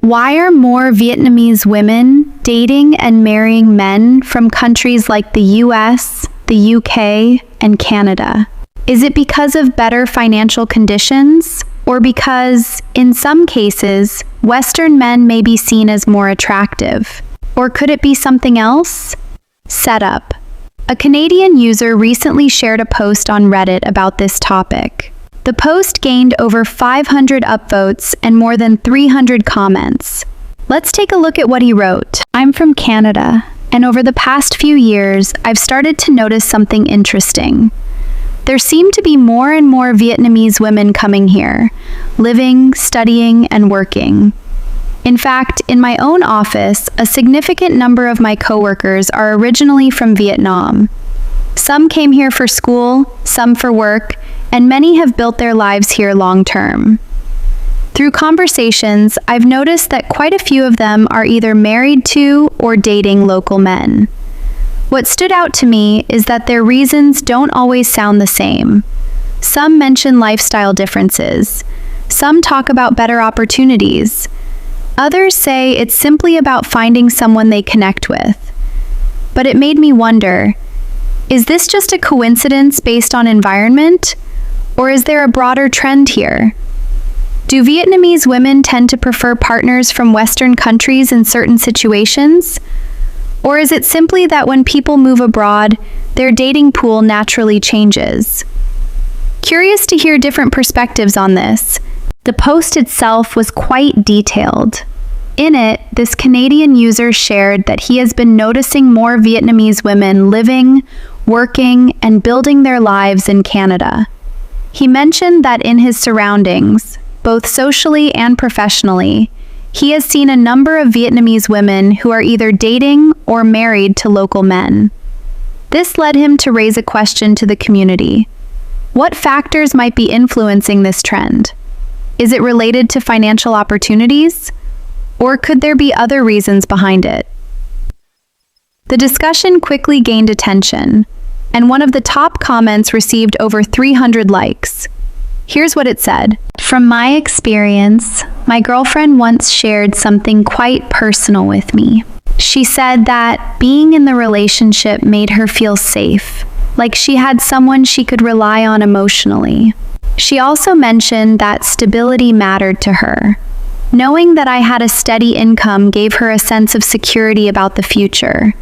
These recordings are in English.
Why are more Vietnamese women dating and marrying men from countries like the US, the UK, and Canada? Is it because of better financial conditions? Or because, in some cases, Western men may be seen as more attractive? Or could it be something else? Setup. A Canadian user recently shared a post on Reddit about this topic. The post gained over 500 upvotes and more than 300 comments. Let's take a look at what he wrote. I'm from Canada, and over the past few years, I've started to notice something interesting. There seem to be more and more Vietnamese women coming here, living, studying, and working. In fact, in my own office, a significant number of my coworkers are originally from Vietnam. Some came here for school, some for work, and many have built their lives here long-term. Through conversations, I've noticed that quite a few of them are either married to or dating local men. What stood out to me is that their reasons don't always sound the same. Some mention lifestyle differences. Some talk about better opportunities. Others say it's simply about finding someone they connect with. But it made me wonder, is this just a coincidence based on environment? Or is there a broader trend here? Do Vietnamese women tend to prefer partners from Western countries in certain situations? Or is it simply that when people move abroad, their dating pool naturally changes? Curious to hear different perspectives on this. The post itself was quite detailed. In it, this Canadian user shared that he has been noticing more Vietnamese women living, working, and building their lives in Canada. He mentioned that in his surroundings, both socially and professionally, he has seen a number of Vietnamese women who are either dating or married to local men. This led him to raise a question to the community. What factors might be influencing this trend? Is it related to financial opportunities? Or could there be other reasons behind it? The discussion quickly gained attention, and one of the top comments received over 300 likes. Here's what it said. From my experience, my girlfriend once shared something quite personal with me. She said that being in the relationship made her feel safe, like she had someone she could rely on emotionally. She also mentioned that stability mattered to her. Knowing that I had a steady income gave her a sense of security about the future.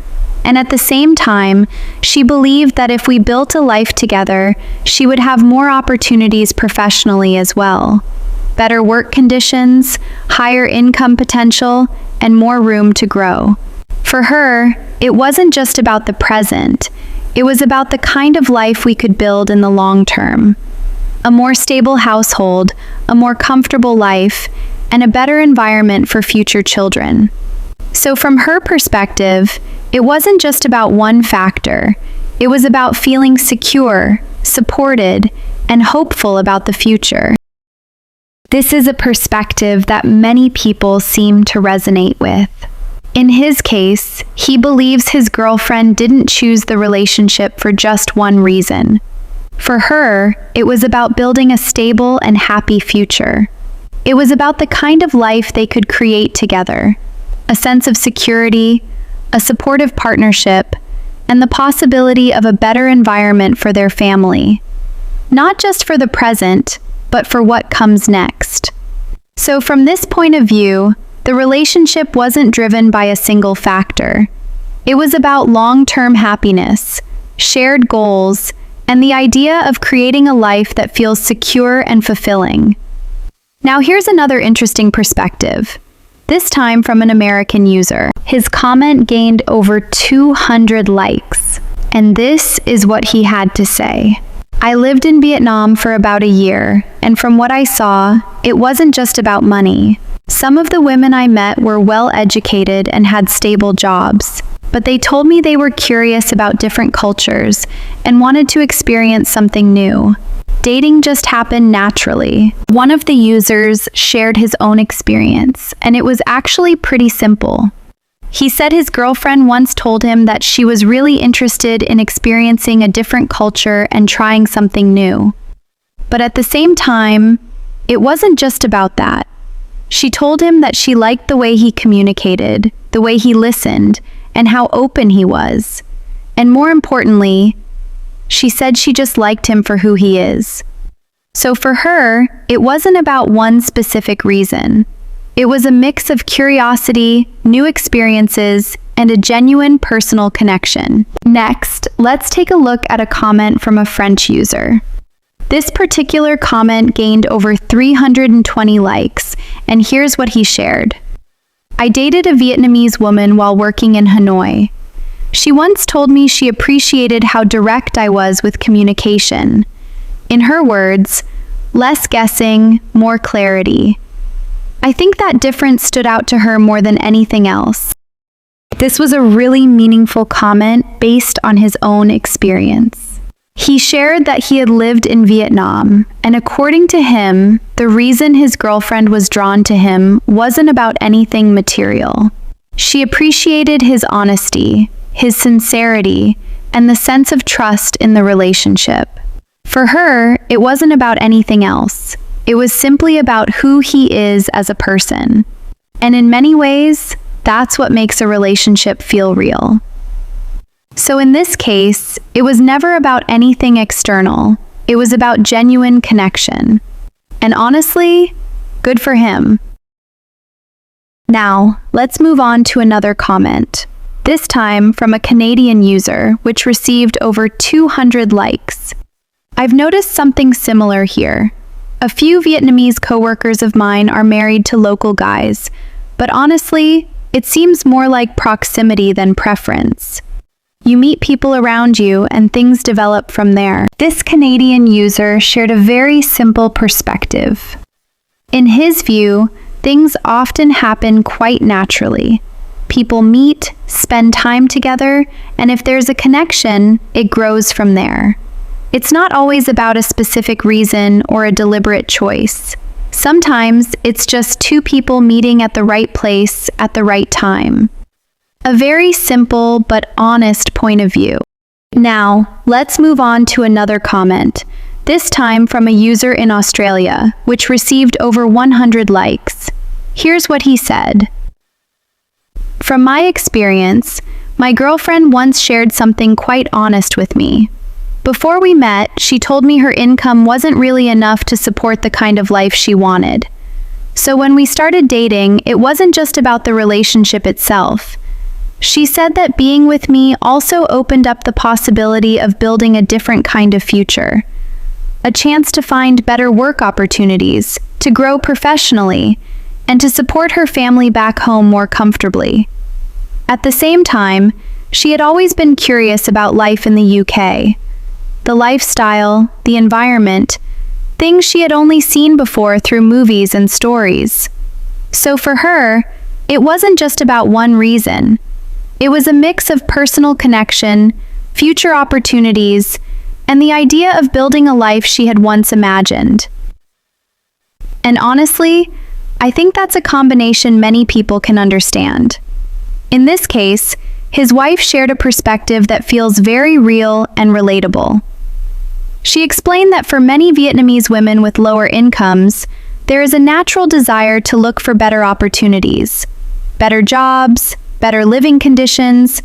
And at the same time, she believed that if we built a life together, she would have more opportunities professionally as well. Better work conditions, higher income potential, and more room to grow. For her, it wasn't just about the present. It was about the kind of life we could build in the long term. A more stable household, a more comfortable life, and a better environment for future children. So from her perspective, it wasn't just about one factor. It was about feeling secure, supported, and hopeful about the future. This is a perspective that many people seem to resonate with. In his case, he believes his girlfriend didn't choose the relationship for just one reason. For her, it was about building a stable and happy future. It was about the kind of life they could create together. A sense of security, a supportive partnership, and the possibility of a better environment for their family. Not just for the present, but for what comes next. So from this point of view, the relationship wasn't driven by a single factor. It was about long-term happiness, shared goals, and the idea of creating a life that feels secure and fulfilling. Now here's another interesting perspective. This time from an American user. His comment gained over 200 likes, and this is what he had to say. I lived in Vietnam for about a year, and from what I saw, it wasn't just about money. Some of the women I met were well educated and had stable jobs, but they told me they were curious about different cultures and wanted to experience something new. Dating just happened naturally. One of the users shared his own experience, and it was actually pretty simple. He said his girlfriend once told him that she was really interested in experiencing a different culture and trying something new. But at the same time, it wasn't just about that. She told him that she liked the way he communicated, the way he listened, and how open he was. And more importantly, she said she just liked him for who he is. So for her, it wasn't about one specific reason. It was a mix of curiosity, new experiences, and a genuine personal connection. Next, let's take a look at a comment from a French user. This particular comment gained over 320 likes, and here's what he shared. I dated a Vietnamese woman while working in Hanoi. She once told me she appreciated how direct I was with communication. In her words, less guessing, more clarity. I think that difference stood out to her more than anything else. This was a really meaningful comment based on his own experience. He shared that he had lived in Vietnam, and according to him, the reason his girlfriend was drawn to him wasn't about anything material. She appreciated his honesty, his sincerity, and the sense of trust in the relationship. For her, it wasn't about anything else. It was simply about who he is as a person. And in many ways, that's what makes a relationship feel real. So in this case, it was never about anything external. It was about genuine connection. And honestly, good for him. Now, let's move on to another comment. This time from a Canadian user, which received over 200 likes. I've noticed something similar here. A few Vietnamese coworkers of mine are married to local guys, but honestly, it seems more like proximity than preference. You meet people around you and things develop from there. This Canadian user shared a very simple perspective. In his view, things often happen quite naturally. People meet, spend time together, and if there's a connection, it grows from there. It's not always about a specific reason or a deliberate choice. Sometimes it's just two people meeting at the right place at the right time. A very simple but honest point of view. Now, let's move on to another comment, this time from a user in Australia, which received over 100 likes. Here's what he said. From my experience, my girlfriend once shared something quite honest with me. Before we met, she told me her income wasn't really enough to support the kind of life she wanted. So when we started dating, it wasn't just about the relationship itself. She said that being with me also opened up the possibility of building a different kind of future. A chance to find better work opportunities, to grow professionally, and to support her family back home more comfortably. At the same time, she had always been curious about life in the UK. The lifestyle, the environment, things she had only seen before through movies and stories. So for her, it wasn't just about one reason. It was a mix of personal connection, future opportunities, and the idea of building a life she had once imagined. And honestly, I think that's a combination many people can understand. In this case, his wife shared a perspective that feels very real and relatable. She explained that for many Vietnamese women with lower incomes, there is a natural desire to look for better opportunities, better jobs, better living conditions,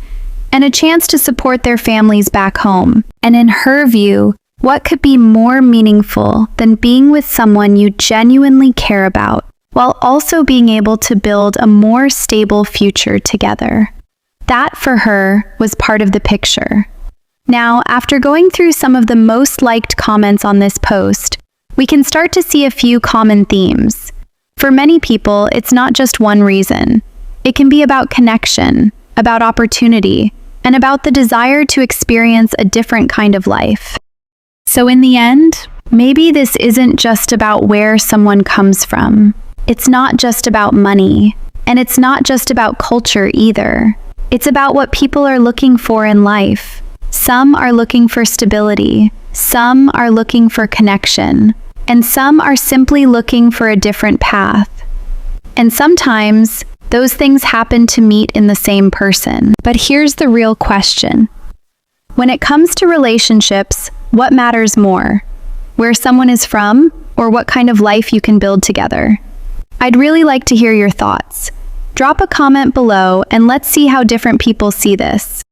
and a chance to support their families back home. And in her view, what could be more meaningful than being with someone you genuinely care about, while also being able to build a more stable future together? That, for her, was part of the picture. Now, after going through some of the most liked comments on this post, we can start to see a few common themes. For many people, it's not just one reason. It can be about connection, about opportunity, and about the desire to experience a different kind of life. So in the end, maybe this isn't just about where someone comes from. It's not just about money, and it's not just about culture either. It's about what people are looking for in life. Some are looking for stability, some are looking for connection, and some are simply looking for a different path. And sometimes, those things happen to meet in the same person. But here's the real question. When it comes to relationships, what matters more? Where someone is from, or what kind of life you can build together? I'd really like to hear your thoughts. Drop a comment below and let's see how different people see this.